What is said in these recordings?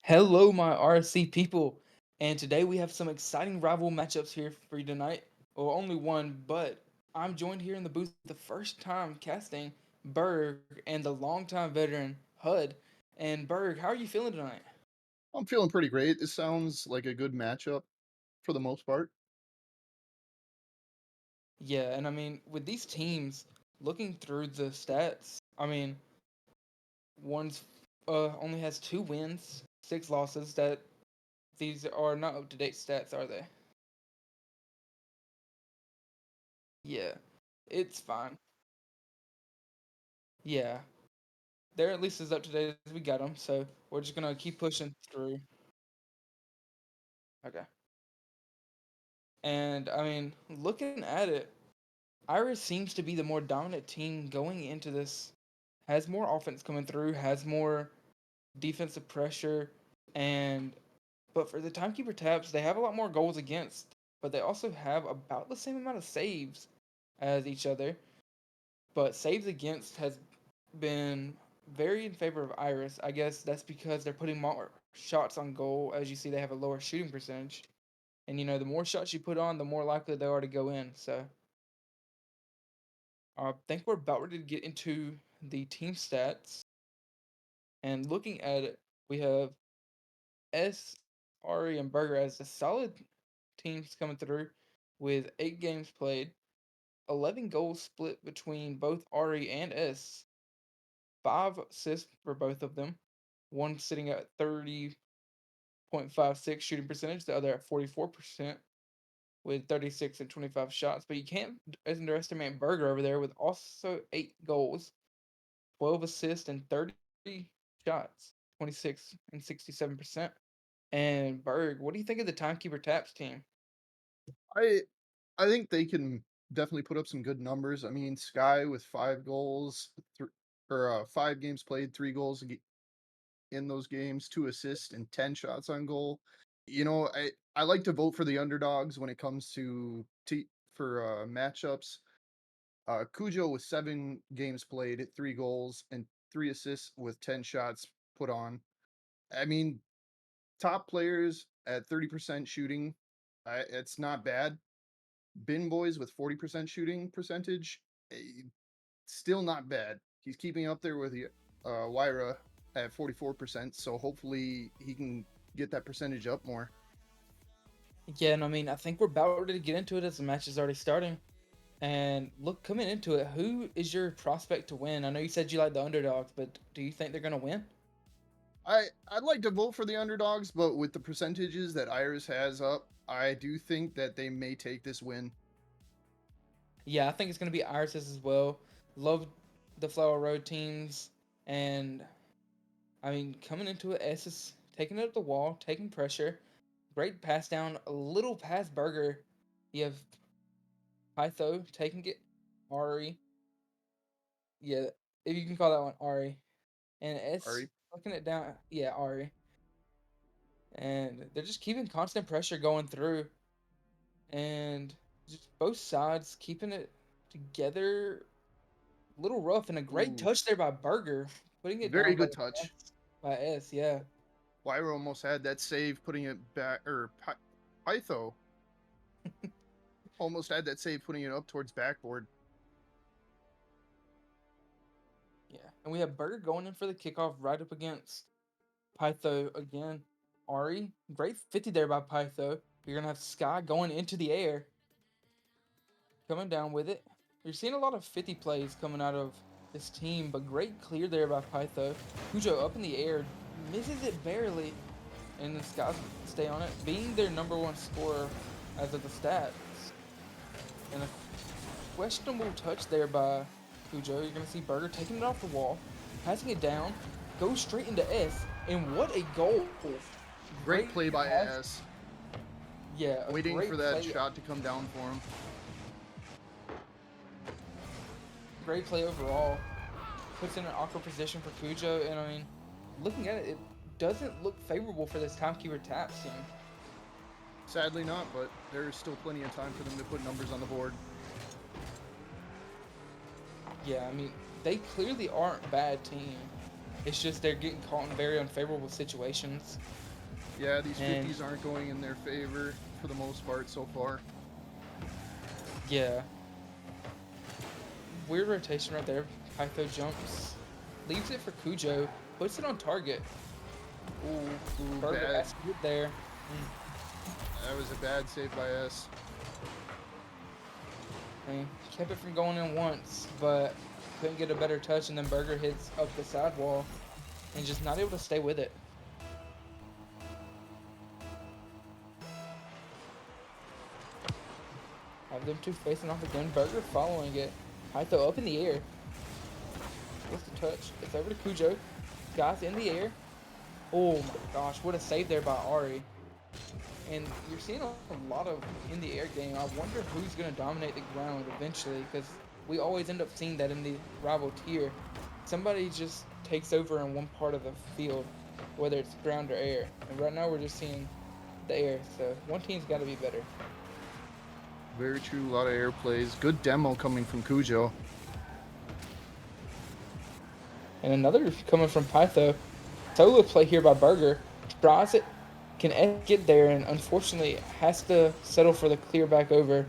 Hello, my RSC people, and today we have some exciting rival matchups here for you tonight. Well, only one, but I'm joined here in the booth the first time casting Berg and the longtime veteran HUD. And Berg, how are you feeling tonight? I'm feeling pretty great. This sounds like a good matchup for the most part. Yeah, and I mean, with these teams, looking through the stats, I mean, one's only has 2 wins, 6 losses. That these are not up to date stats, are they? Yeah, it's fine. Yeah, they're at least as up to date as we got them, so we're just gonna keep pushing through. Okay. And I mean, looking at it, Iris seems to be the more dominant team going into this. Has more offense coming through, has more defensive pressure, and but for the timekeeper tabs, they have a lot more goals against, but they also have about the same amount of saves as each other. But saves against has been very in favor of Iris. I guess that's because they're putting more shots on goal. As you see, they have a lower shooting percentage. And the more shots you put on, the more likely they are to go in. So I think we're about ready to get into the team stats. And looking at it, we have S, Ari, and Burger as the solid teams coming through with 8 games played, 11 goals split between both Ari and S, 5 assists for both of them, one sitting at 30.56 shooting percentage, the other at 44% with 36 and 25 shots. But you can't underestimate Berger over there with also 8 goals, 12 assists, and 30 shots, 26 and 67%. And Berg, what do you think of the Timekeeper Taps team? I I think they can definitely put up some good numbers. I mean, Sky with 5 goals, 5 games played, 3 goals in those games, 2 assists, and 10 shots on goal. I like to vote for the underdogs when it comes for matchups. Cujo with 7 games played, 3 goals, and 3 assists with 10 shots put on. I mean, top players at 30% shooting, it's not bad. BinBoiz with 40% shooting percentage, still not bad. He's keeping up there with the Wyra at 44%, so hopefully he can get that percentage up more. Yeah, and I mean, I think we're about ready to get into it as the match is already starting. And look, coming into it, who is your prospect to win? I know you said you like the underdogs, but do you think they're going to win? I'd like to vote for the underdogs, but with the percentages that Iris has up, I do think that they may take this win. Yeah, I think it's going to be Iris's as well. Love the Flower Road teams. And I mean, coming into it, S is taking it up the wall, taking pressure. Great pass down, a little pass burger. You have Pytho taking it. Ari. Yeah, if you can call that one Ari. And S Ari, looking it down. Yeah, Ari. And they're just keeping constant pressure going through. And just both sides keeping it together. Little rough and a great ooh, touch there by Burger, putting it very down by good the touch. S. By S, yeah. Wyra almost had that save, putting it back, or Pytho almost had that save, putting it up towards backboard. Yeah. And we have Burger going in for the kickoff right up against Pytho again. Ari, great 50 there by Pytho. You're gonna have Sky going into the air, coming down with it. You're seeing a lot of 50 plays coming out of this team, but great clear there by Pytho. Cujo up in the air, misses it barely, and the Skies stay on it, being their #1 scorer as of the stats. And a questionable touch there by Cujo. You're gonna see Burger taking it off the wall, passing it down, goes straight into S, and what a goal! Great Great play by pass. S, Yeah, a waiting for great that play. shot to come down for him. Great play overall. Puts in an awkward position for Cujo, and I mean, looking at it, it doesn't look favorable for this timekeeper taps team. Sadly not, but there's still plenty of time for them to put numbers on the board. Yeah, I mean, they clearly aren't a bad team. It's just they're getting caught in very unfavorable situations. Yeah, these And 50s aren't going in their favor for the most part so far. yeah, weird rotation right there. Pytho jumps, leaves it for Cujo, puts it on target. Ooh, Burger bad. has to get there. That was a bad save by S. I mean, kept it from going in once, but couldn't get a better touch, and then Burger hits up the sidewall and just not able to stay with it. Have them two facing off again. Burger following it. Pytho up in the air. Gets the touch. It's over to Cujo. Guys in the air. Oh my gosh, what a save there by Ari. And you're seeing a lot of in the air game. I wonder who's going to dominate the ground eventually, because we always end up seeing that in the rival tier. Somebody just takes over in one part of the field, whether it's ground or air. And right now we're just seeing the air, so one team's got to be better. Very true, a lot of air plays. Good demo coming from Cujo. And another coming from Pytho. Solo play here by Burger. Tries it. Can get there, and unfortunately has to settle for the clear back over.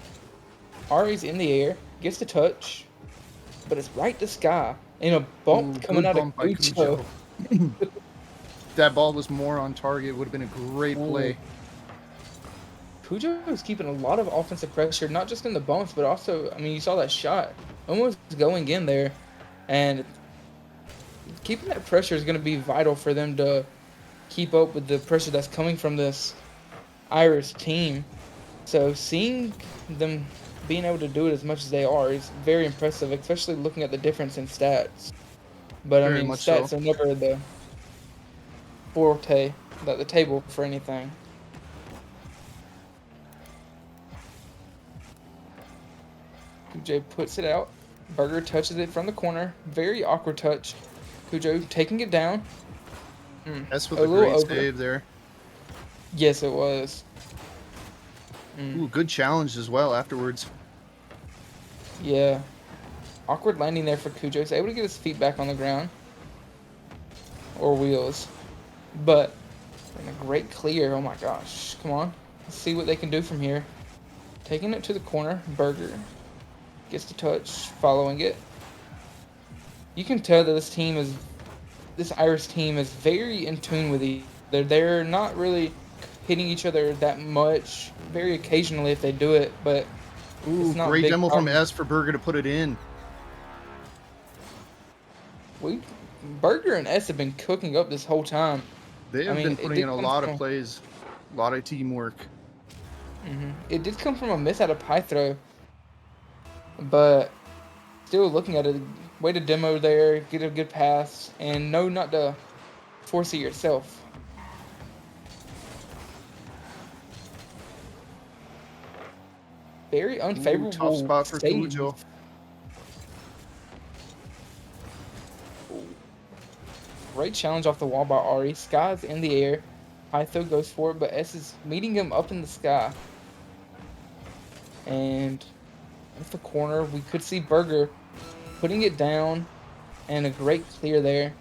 Ari's in the air. Gets the touch. But it's right to Sky. And a bump Ooh, coming good out of bump by Cujo. Cujo. That ball was more on target. Would have been a great play. Cujo is keeping a lot of offensive pressure, not just in the bumps, but also, I mean, you saw that shot almost going in there. And keeping that pressure is going to be vital for them to keep up with the pressure that's coming from this Irish team. So seeing them being able to do it as much as they are is very impressive, especially looking at the difference in stats. But I Very mean, much so. stats are never the forte, the table for anything. Cujo puts it out. Burger touches it from the corner. Very awkward touch. Cujo taking it down. S with A a little great over. save there. Yes, it was. Ooh, good challenge as well afterwards. Yeah. Awkward landing there for Cujo. He's able to get his feet back on the ground. Or wheels. But and a great clear. Oh my gosh. Come on. Let's see what they can do from here. Taking it to the corner. Burger gets the touch. Following it. You can tell that this Irish team is very in tune with each other. They're not really hitting each other that much. Very occasionally if they do it, but Ooh, it's not great big demo from problems. S for Burger to put it in. Burger and S have been cooking up this whole time. They I have mean, been putting in a lot of plays, a lot of teamwork. it did come from a miss out of Pythro, but still looking at it, way to demo there, get a good pass, and know not to force it yourself. Very Ooh, tough unfavorable spot for save. Cujo. Great challenge off the wall by Ari. Sky's in the air. Pytho goes for it, but S is meeting him up in the sky. And off the corner, we could see Burger putting it down, and a great clear there.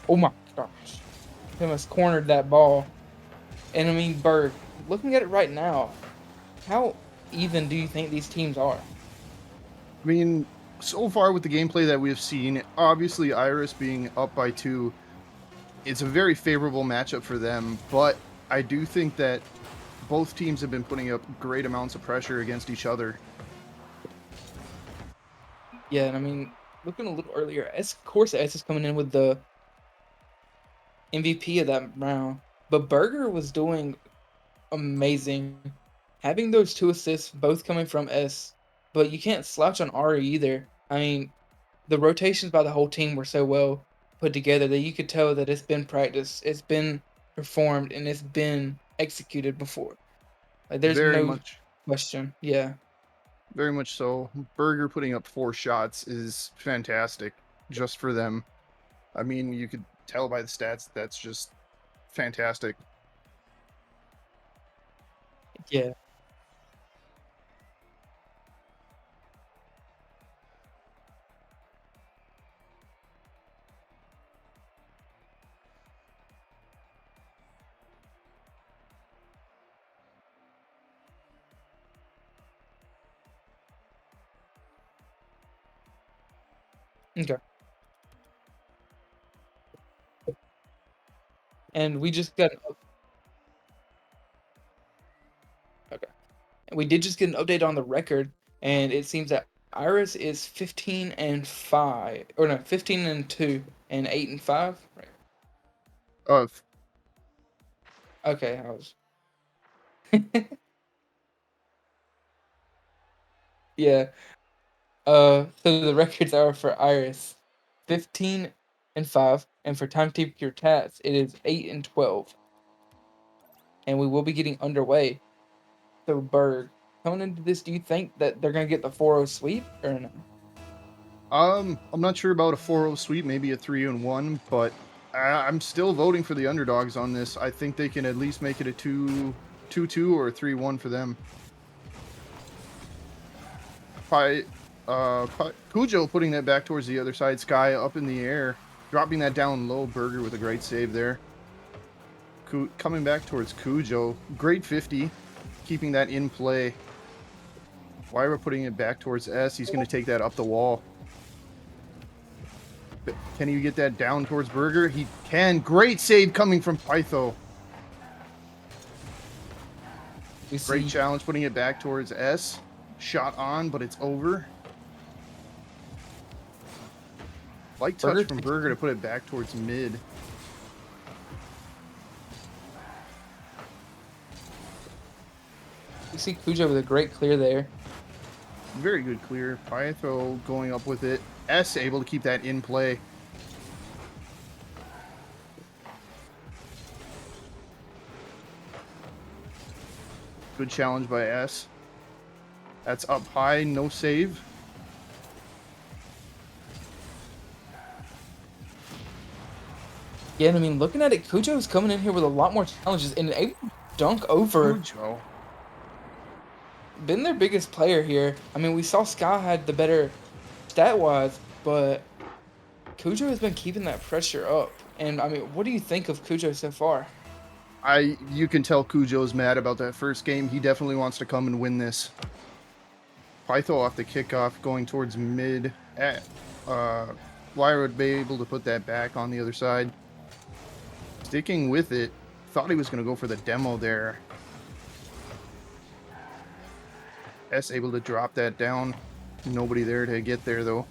Oh my gosh. He almost cornered that ball. And I mean, Berg, looking at it right now, how even do you think these teams are? I mean, so far with the gameplay that we've seen, obviously Iris being up by 2, it's a very favorable matchup for them, but I do think that both teams have been putting up great amounts of pressure against each other. Yeah, and I mean, looking a little earlier, of course S is coming in with the MVP of that round, but Berger was doing amazing. Having those 2 assists, both coming from S, but you can't slouch on Ari either. I mean, the rotations by the whole team were so well put together that you could tell that it's been practiced, it's been performed, and it's been executed before. Like, there's Very no much, question. Yeah. very much so. Burger putting up 4 shots is fantastic just for them. I mean, you could tell by the stats that's just fantastic. Yeah. Okay. And we just got okay. We did just get an update on the record, and it seems that Iris is 15-5, or no, 15-2, and 8-5. Right. Uh, Okay, I was. Yeah. So the records are for Iris, 15-5, and for Timekeeper Tats, it is 8-12. And we will be getting underway. So Berg, coming into this, do you think that they're gonna get the 4-0 sweep or no? I'm not sure about a 4-0 sweep, maybe a 3-1, but I'm still voting for the underdogs on this. I think they can at least make it a 2-2 or a 3-1 for them. Cujo putting that back towards the other side. Sky up in the air, dropping that down low. Burger with a great save there. Coming back towards Cujo. Great 50, keeping that in play. Wyra putting it back towards S. He's going to take that up the wall. Can he get that down towards Burger? He can. Great save coming from Pytho. Great challenge putting it back towards S. Shot on, but it's over. Light touch from Burger to put it back towards mid. You see Cujo with a great clear there. Very good clear. Pytho going up with it. S able to keep that in play. Good challenge by S. That's up high, no save. Yeah, and I mean, looking at it, Cujo's coming in here with a lot more challenges and able to dunk over. Cujo. Been their biggest player here. I mean, we saw Sky had the better stat-wise, but Cujo has been keeping that pressure up. And, I mean, what do you think of Cujo so far? You can tell Cujo's mad about that first game. He definitely wants to come and win this. Pytho off the kickoff, going towards mid. Lyra would be able to put that back on the other side. Sticking with it. Thought he was going to go for the demo there. S able to drop that down. Nobody there to get there, though.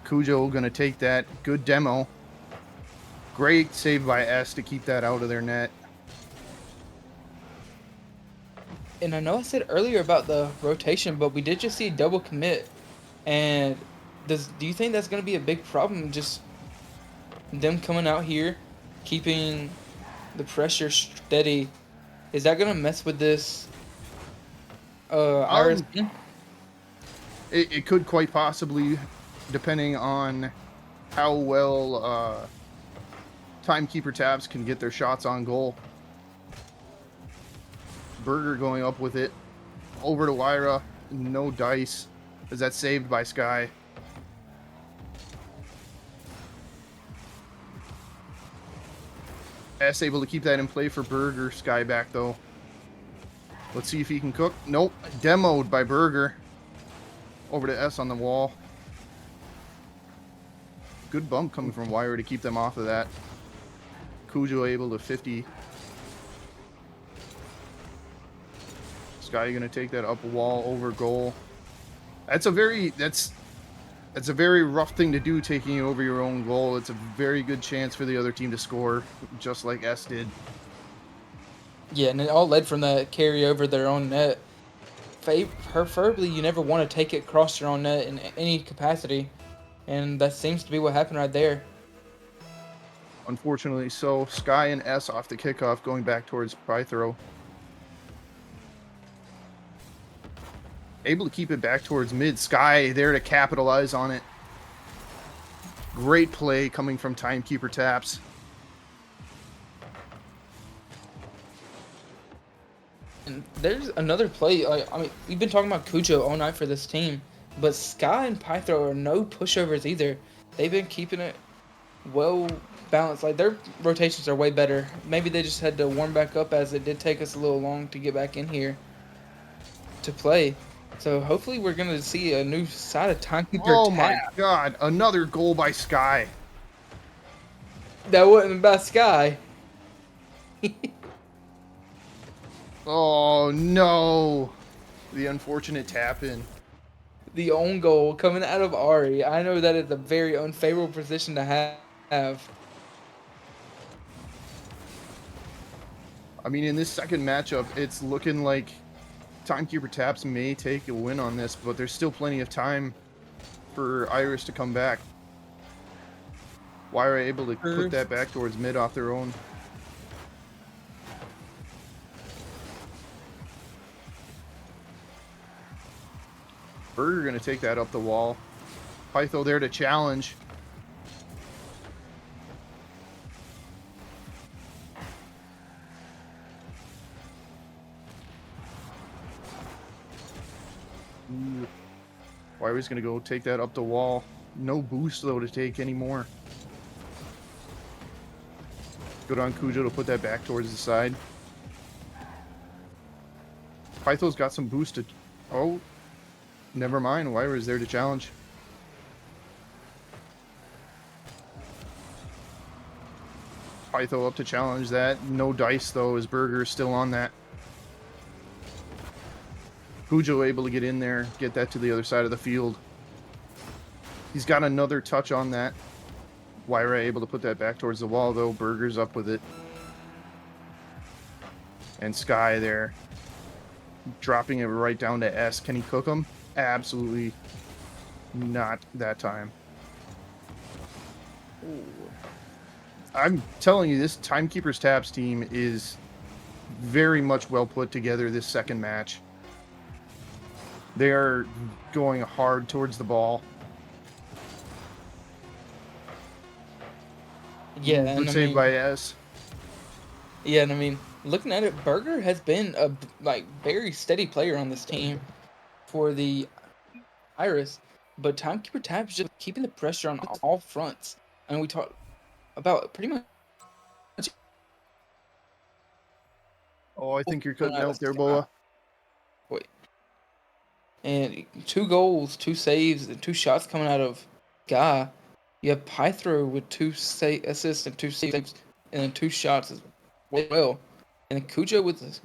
Cujo going to take that. Good demo. Great save by S to keep that out of their net. And I know I said earlier about the rotation, but we did just see a double commit. And do you think that's going to be a big problem? Just them coming out here, keeping the pressure steady. Is that going to mess with this RSC? It could quite possibly, depending on how well Timekeeper tabs can get their shots on goal. Burger going up with it. Over to Lyra. No dice. Is that saved by Sky? S able to keep that in play for Burger. Sky back though. Let's see if he can cook. Nope. Demoed by Burger. Over to S on the wall. Good bump coming from Wyra to keep them off of that. Cujo able to 50. Sky gonna take that up wall over goal. That's a very rough thing to do, taking over your own goal. It's a very good chance for the other team to score, just like S did. Yeah, and it all led from that carry over their own net. Preferably, you never want to take it across your own net in any capacity, and that seems to be what happened right there. Unfortunately, so Sky and S off the kickoff, going back towards Pythro. Able to keep it back towards mid. Sky there to capitalize on it. Great play coming from Timekeeper taps. And there's another play. I mean, we've been talking about Cujo all night for this team, but Sky and Pythro are no pushovers either. They've been keeping it well balanced. Like, their rotations are way better. Maybe they just had to warm back up, as it did take us a little long to get back in here to play. So hopefully we're gonna see a new side of Timekeeper Oh Tab. my god, another goal by Sky. That wasn't by Sky. Oh no. The unfortunate tap in. The own goal coming out of Ari. I know that is a very unfavorable position to have. I mean, in this second matchup, it's looking like Timekeeper Taps may take a win on this, but there's still plenty of time for Iris to come back. Why are they able to put that back towards mid off their own? Burger gonna take that up the wall. Pytho there to challenge. Ooh. Wiry's gonna go take that up the wall. No boost though to take anymore. Good on Cujo to put that back towards the side. Pytho's got some boost to... Oh, never mind. Wiry's there to challenge. Pytho up to challenge that. No dice though, as Burger is still on that. Cujo able to get in there, get that to the other side of the field. He's got another touch on that. Wyra able to put that back towards the wall, though. Burger's up with it. And Sky there. Dropping it right down to S. Can he cook him? Absolutely not that time. Ooh. I'm telling you, this Timekeeper's Taps team is very much well put together this second match. They are going hard towards the ball. Yeah, and Good I save mean, by S. yeah, and I mean, looking at it, Burger has been a very steady player on this team for the Iris, but Timekeeper Tab's just keeping the pressure on all fronts. And we talked about pretty much Oh, I think you're cutting out out of there, Sky. Boa. Wait. And 2 goals, 2 saves, and 2 shots coming out of Guy. You have Pythro with 2 assists and 2 saves, and then 2 shots as well. And then Cujo with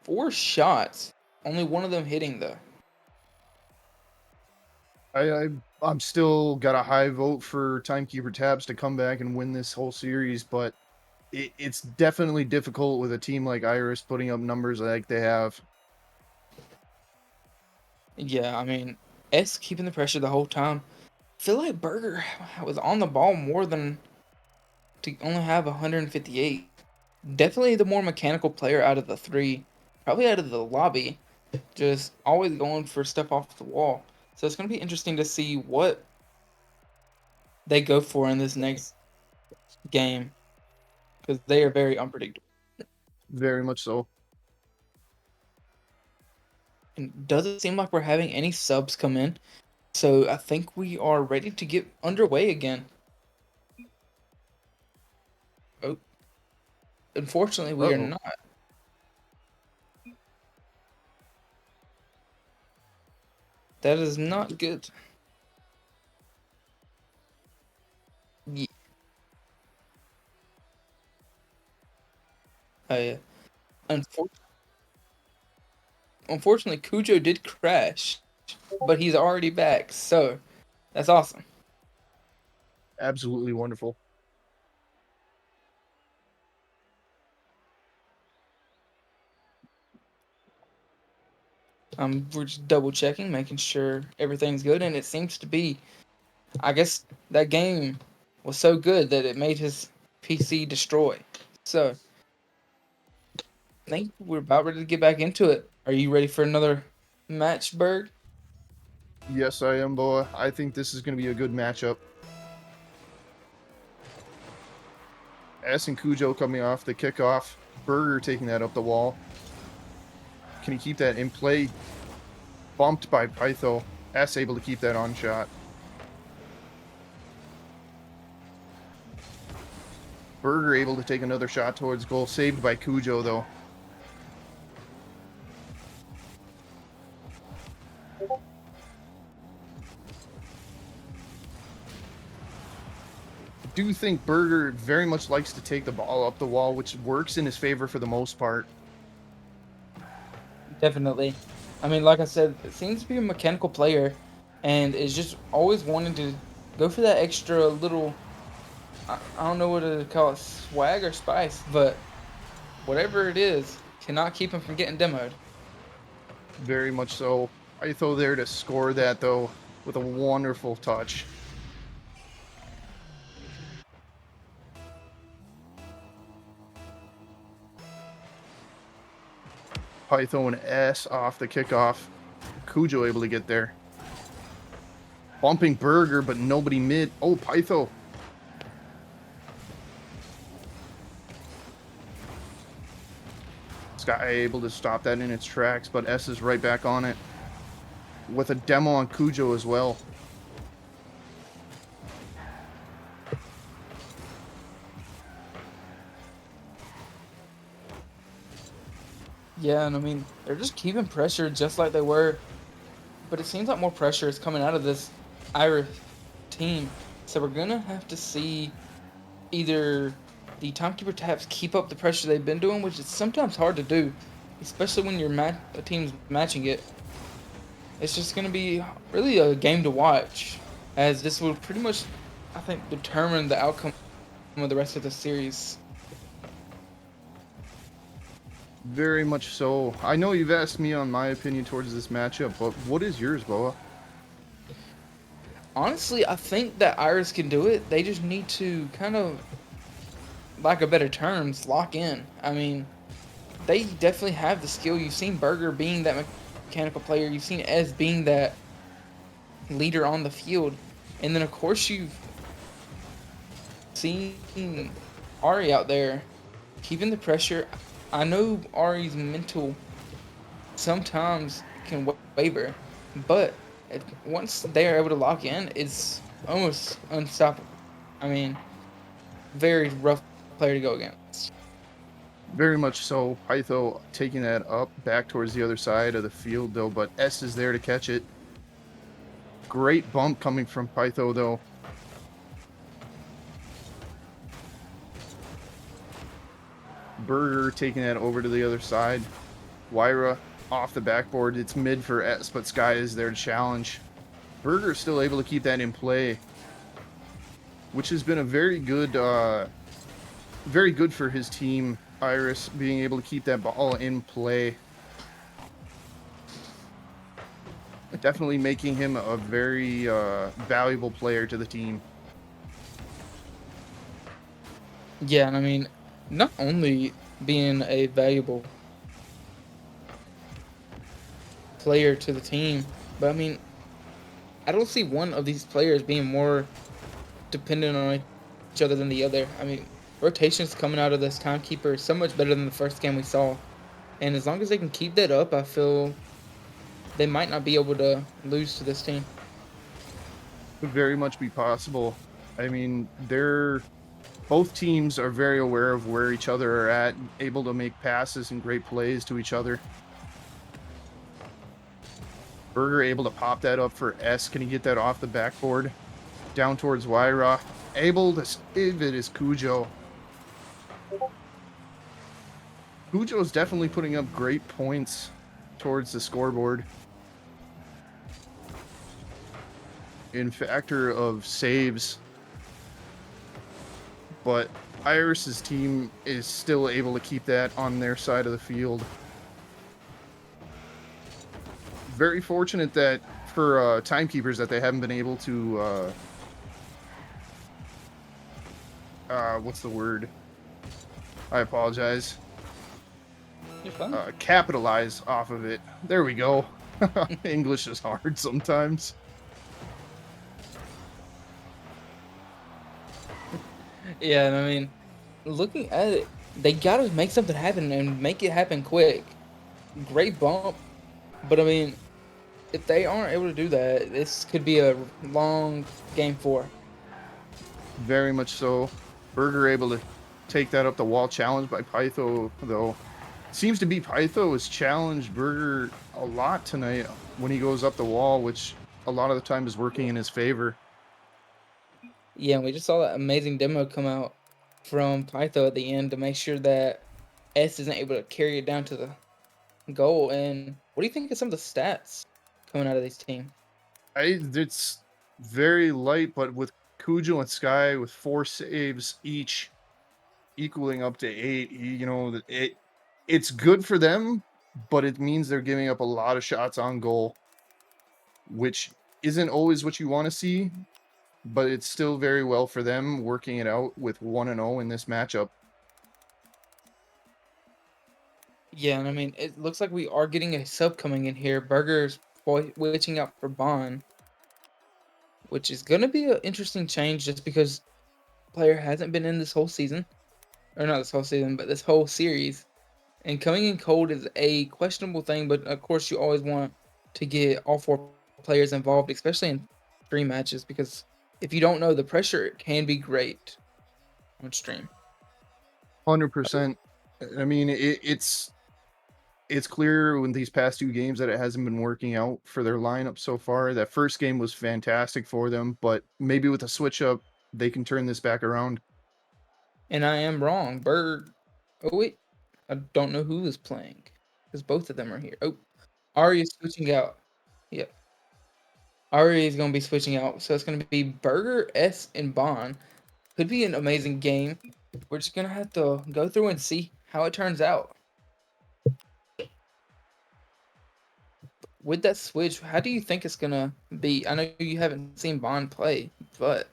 4 shots, only one of them hitting though. I'm still got a high vote for Timekeeper Tabs to come back and win this whole series, but it's definitely difficult with a team like Iris putting up numbers like they have. Yeah, I mean, S keeping the pressure the whole time. I feel like Burger was on the ball more than to only have 158. Definitely the more mechanical player out of the 3. Probably out of the lobby. Just always going for stuff off the wall. So it's going to be interesting to see what they go for in this next game. Because they are very unpredictable. Very much so. And doesn't seem like we're having any subs come in. So I think we are ready to get underway again. Oh. Unfortunately, we are not. That is not good. Yeah. Yeah. Unfortunately, Cujo did crash, but he's already back, so that's awesome. Absolutely wonderful. We're just double checking, making sure everything's good, and it seems to be. I guess that game was so good that it made his PC destroy. So I think we're about ready to get back into it. Are you ready for another match, Berg? Yes, I am, Boa. I think this is going to be a good matchup. S and Cujo coming off the kickoff. Burger taking that up the wall. Can he keep that in play? Bumped by Pytho. S able to keep that on shot. Burger able to take another shot towards goal. Saved by Cujo, though. do think Berger very much likes to take the ball up the wall, which works in his favor for the most part. Definitely. I mean, like I said, it seems to be a mechanical player and is just always wanting to go for that extra little, I don't know what to call it, swag or spice, but whatever it is, cannot keep him from getting demoed. Very much so. Pytho there to score that, though, with a wonderful touch. Pytho and S off the kickoff. Cujo able to get there. Bumping Berger, but nobody mid. Oh, Pytho. Sky able to stop that in its tracks, but S is right back on it. With a demo on Cujo as well. Yeah, and I mean, they're just keeping pressure just like they were, but it seems like more pressure is coming out of this Irish team. So we're going to have to see either the Timekeeper tabs keep up the pressure they've been doing, which is sometimes hard to do, especially when a team's matching it. It's just going to be really a game to watch, as this will pretty much, I think, determine the outcome of the rest of the series. Very much so. I know you've asked me on my opinion towards this matchup, but what is yours, Boa? Honestly, I think that Iris can do it. They just need to kind of, lack of better terms, lock in. I mean, they definitely have the skill. You've seen Berger being that mechanical player. You've seen Ez being that leader on the field. And then, of course, you've seen Ari out there keeping the pressure. I know Ari's mental sometimes can waver, but once they are able to lock in, it's almost unstoppable. I mean, very rough player to go against. Very much so. Pytho taking that up back towards the other side of the field, though, but S is there to catch it. Great bump coming from Pytho, though. Berger taking that over to the other side. Wyra off the backboard. It's mid for S, but Sky is there to challenge. Berger still able to keep that in play, which has been a very good for his team. Iris being able to keep that ball in play. Definitely making him a very valuable player to the team. Yeah, and I mean, not only being a valuable player to the team, but I mean, I don't see one of these players being more dependent on each other than the other. I mean, rotations coming out of this Timekeeper is so much better than the first game we saw. And as long as they can keep that up, I feel they might not be able to lose to this team. Could very much be possible. I mean, both teams are very aware of where each other are at, able to make passes and great plays to each other. Berger able to pop that up for S. Can he get that off the backboard? Down towards Wyra. Able to save it is Cujo. Cujo is definitely putting up great points towards the scoreboard. In factor of saves. But Iris's team is still able to keep that on their side of the field. Very fortunate that for Timekeepers that they haven't been able to what's the word? I apologize. You're fine. Capitalize off of it. There we go. English is hard sometimes. Yeah, and I mean, looking at it, they gotta make something happen and make it happen quick. Great bump, but I mean, if they aren't able to do that, this could be a long game 4. Very much so. Berger able to take that up the wall. Challenged by Pytho, though. Seems to be Pytho has challenged Berger a lot tonight when he goes up the wall, which a lot of the time is working in his favor. Yeah, and we just saw that amazing demo come out from Pytho at the end to make sure that S isn't able to carry it down to the goal. And what do you think of some of the stats coming out of these teams? It's very light, but with Cujo and Sky with 4 saves each, equaling up to 8, it's good for them, but it means they're giving up a lot of shots on goal, which isn't always what you wanna see, but it's still very well for them working it out with 1-0 in this matchup. Yeah, and I mean, it looks like we are getting a sub coming in here. Burger's switching out for Bond, which is going to be an interesting change just because player hasn't been in this whole season, or not this whole season, but this whole series. And coming in cold is a questionable thing, but of course you always want to get all four players involved, especially in stream matches, because if you don't know, the pressure can be great on stream. 100%. I mean, it's clear in these past 2 games that it hasn't been working out for their lineup so far. That first game was fantastic for them, but maybe with a switch up, they can turn this back around. And I am wrong. Bird. Oh wait, I don't know who is playing because both of them are here. Oh, Ari is switching out. Yeah, Ari is going to be switching out, so it's going to be Burger, S, and Bond. Could be an amazing game. We're just gonna have to go through and see how it turns out. With that switch, how do you think it's gonna be? I know you haven't seen Bond play, but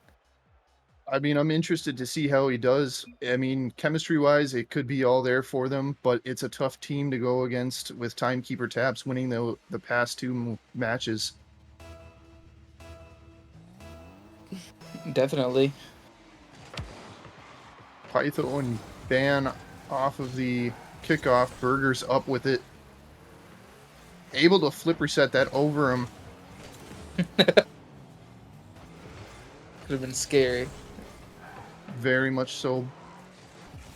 I mean, I'm interested to see how he does. I mean, chemistry-wise, it could be all there for them, but it's a tough team to go against with Timekeeper Taps winning the past 2 matches. definitely. Pytho and Ban off of the kickoff. Burger's up with it. Able to flip reset that over him. Could have been scary. Very much so.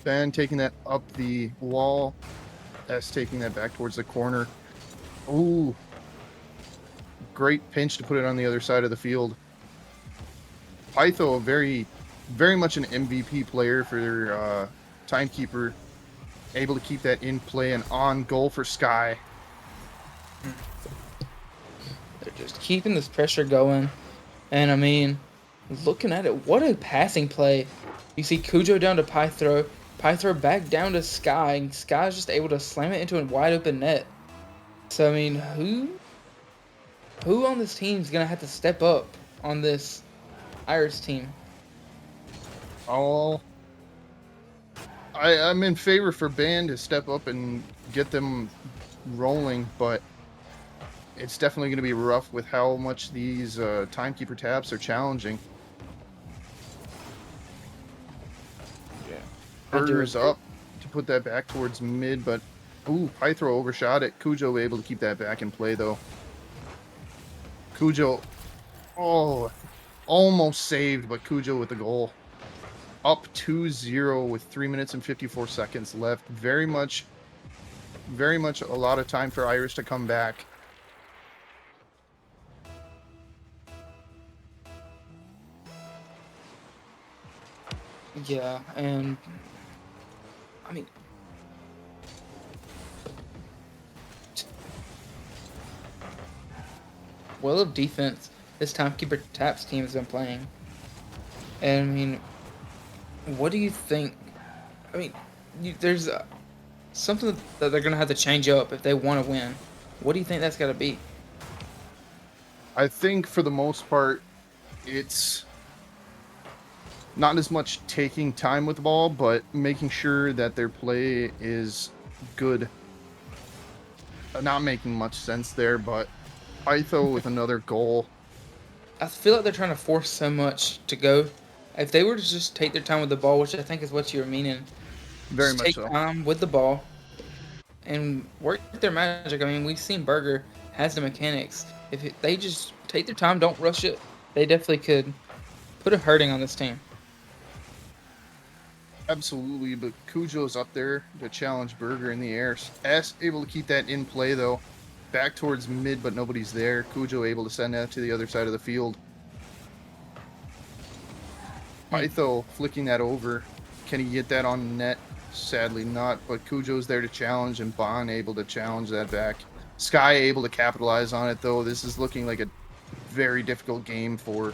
Ban taking that up the wall. S taking that back towards the corner. Ooh. Great pinch to put it on the other side of the field. Pytho, very much an MVP player for Timekeeper. Able to keep that in play and on goal for Sky. They're just keeping this pressure going. And I mean, looking at it, what a passing play. You see Cujo down to Pythro, Pythro back down to Sky, and Sky's just able to slam it into a wide open net. So I mean, who on this team is gonna have to step up on this Iris team? Oh, I'm in favor for Ban to step up and get them rolling, but it's definitely going to be rough with how much these Timekeeper taps are challenging. Yeah. Burger's up to put that back towards mid, but ooh, Pythro overshot it. Cujo able to keep that back in play though. Cujo, oh, almost saved, but Cujo with the goal. Up 2-0 with 3 minutes and 54 seconds left. Very much a lot of time for Irish to come back. Yeah, and I mean, well of defense this Timekeeper Taps team has been playing. And I mean, what do you think? I mean, there's something that they're gonna have to change up if they want to win. What do you think that's got to be? I think for the most part, it's not as much taking time with the ball, but making sure that their play is good. Not making much sense there, but Pytho with another goal. I feel like they're trying to force so much to go. If they were to just take their time with the ball, which I think is what you're meaning, Very just much take so. time with the ball and work their magic. I mean, we've seen Burger has the mechanics. They just take their time, don't rush it, they definitely could put a hurting on this team. Absolutely, but Cujo's up there to challenge Burger in the air. S able to keep that in play though. Back towards mid, but nobody's there. Cujo able to send that to the other side of the field. Pytho flicking that over. Can he get that on net? Sadly not, but Cujo's there to challenge, and Bon able to challenge that back. Sky able to capitalize on it, though. This is looking like a very difficult game for...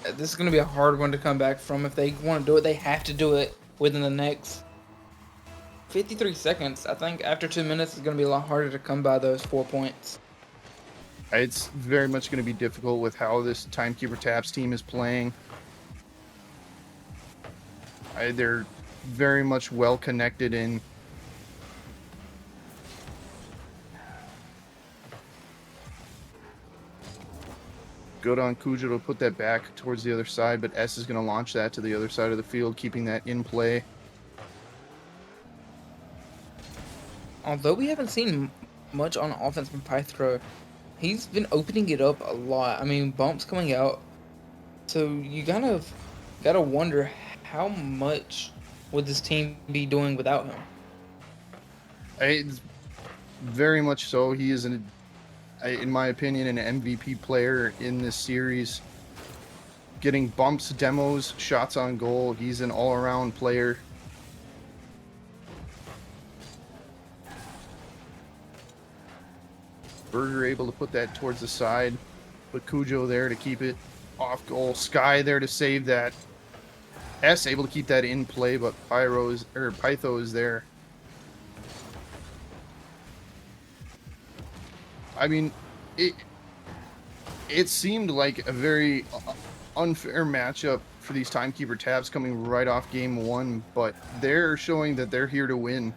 This is going to be a hard one to come back from. If they want to do it, they have to do it within the next 53 seconds. I think after 2 minutes, it's going to be a lot harder to come by those 4 points. It's very much going to be difficult with how this Timekeeper Taps team is playing. They're very much well connected in. Good on Cujo to put that back towards the other side, but S is going to launch that to the other side of the field, keeping that in play. Although we haven't seen much on offense from Pythro, he's been opening it up a lot. I mean, bumps coming out. So you gotta wonder how much would this team be doing without him. It's very much so. He is, in my opinion, an MVP player in this series. Getting bumps, demos, shots on goal. He's an all-around player. Burger able to put that towards the side. But Cujo there to keep it off goal. Sky there to save that. S able to keep that in play, but Pytho is there. I mean, it seemed like a very unfair matchup for these Timekeeper Tabs coming right off game one, but they're showing that they're here to win.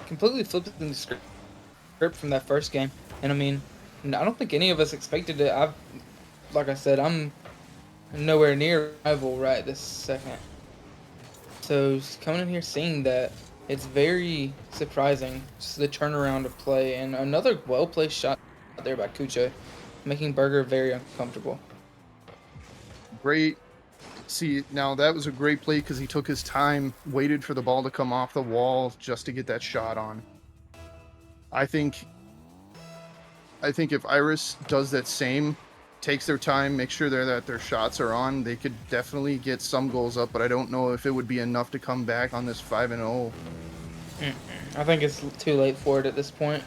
Completely flipped the script from that first game, and I mean, I don't think any of us expected it. Like I said, I'm nowhere near rival right this second. So coming in here seeing that, it's very surprising, just the turnaround of play, and another well-placed shot there by Cujo, making Burger very uncomfortable. Great. See, now that was a great play because he took his time, waited for the ball to come off the wall just to get that shot on. I think if Iris does that same, takes their time, make sure that their shots are on, they could definitely get some goals up, but I don't know if it would be enough to come back on this 5-0. I think it's too late for it at this point.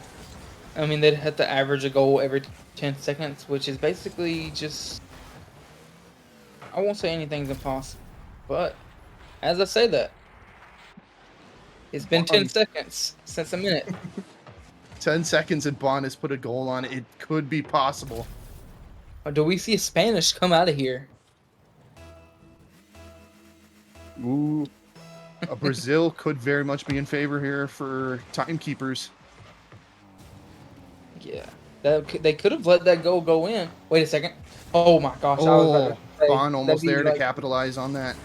I mean, they'd have to average a goal every 10 seconds, which is basically just... I won't say anything's impossible, but as I say that, it's been 10 seconds since a minute. 10 seconds and Bond has put a goal on. It could be possible. Or do we see a Spanish come out of here? Ooh. Brazil could very much be in favor here for Timekeepers. Yeah. They could have let that goal go in. Wait a second. Oh my gosh. I was about to say, Bond almost there to capitalize on that.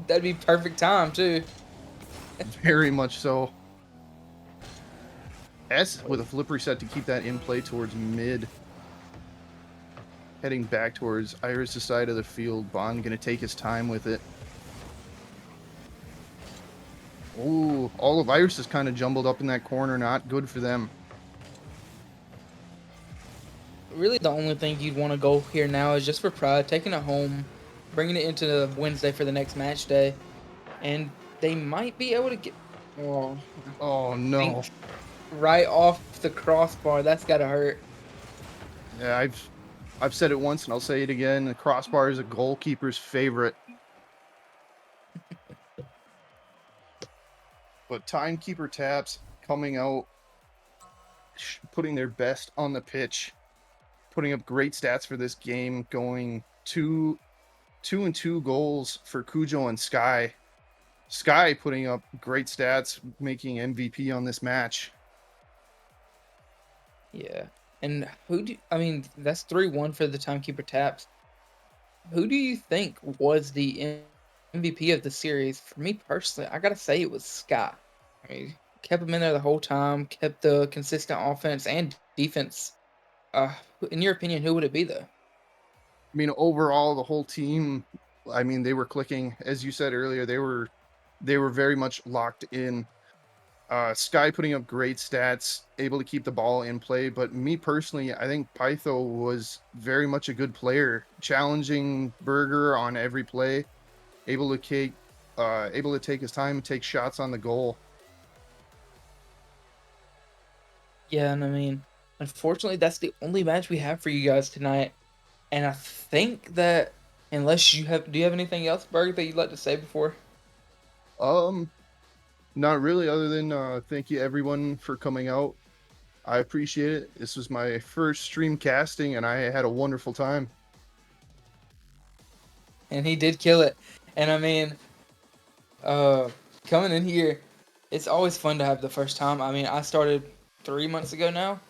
That'd be perfect time, too. Very much so. S with a flip reset to keep that in play towards mid. Heading back towards Iris' side of the field. Bond going to take his time with it. Ooh, all of Iris is kind of jumbled up in that corner. Not good for them. Really, the only thing you'd want to go here now is just for pride, taking it home, bringing it into the Wednesday for the next match day, and they might be able to get... Oh no. Right off the crossbar. That's got to hurt. Yeah, I've said it once and I'll say it again. The crossbar is a goalkeeper's favorite. But Timekeeper Taps coming out, putting their best on the pitch, putting up great stats for this game, going 2 and 2 goals for Cujo and Sky. Sky putting up great stats, making MVP on this match. Yeah. And I mean, that's 3-1 for the Timekeeper Taps. Who do you think was the MVP of the series? For me personally, I gotta say it was Sky. I mean, kept him in there the whole time, kept the consistent offense and defense. In your opinion, who would it be though? I mean, overall, the whole team, I mean, they were clicking. As you said earlier, they were very much locked in. Sky putting up great stats, able to keep the ball in play. But me personally, I think Pytho was very much a good player, challenging Burger on every play, able to take his time and take shots on the goal. Yeah, and I mean, unfortunately, that's the only match we have for you guys tonight. And I think that unless you have, do you have anything else, Berg, that you'd like to say before? Um, Not really, other than thank you everyone for coming out. I appreciate it. This was my first stream casting, and I had a wonderful time. And he did kill it. And I mean, uh, coming in here, it's always fun to have the first time. I mean, I started 3 months ago now,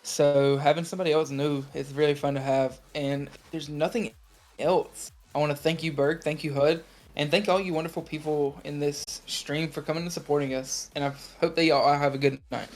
so having somebody else new is really fun to have. And there's nothing else. I want to thank you, Berg. Thank you, HUD. And thank all you wonderful people in this stream for coming and supporting us. And I hope that y'all have a good night.